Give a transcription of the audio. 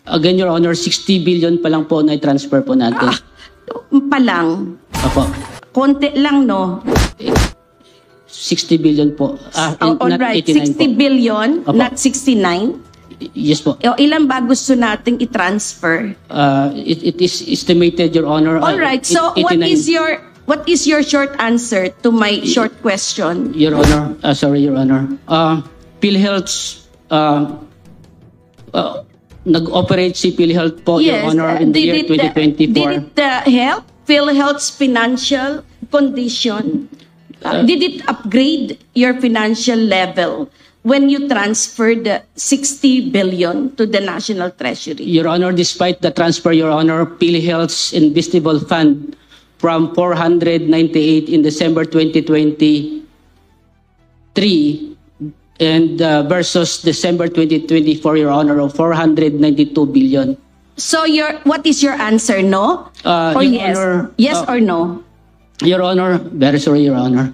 Again, Your Honor, 60 billion pa lang po na i-transfer po natin. Pa lang. Opo. Konti lang, no? 60 billion po. All Not right, 89 60 po. billion, Opo. not 69. Yes po. Ilan ba gusto nating i-transfer? It is estimated, Your Honor. All right, so 89. what is your short answer to my short question? Your Honor, sorry, Your Honor. PhilHealth's nag-operate si PhilHealth po, Your Honor, in the year 2024. Did it help PhilHealth's financial condition? Did it upgrade your financial level when you transferred 60 billion to the National Treasury? Your Honor, despite the transfer, Your Honor, PhilHealth's investable fund from 498 in December 2023 and versus December 2024, Your Honor, of 492 billion. So what is your answer? No? Or Your yes? Honor, Yes or no? Your Honor, very sorry, Your Honor.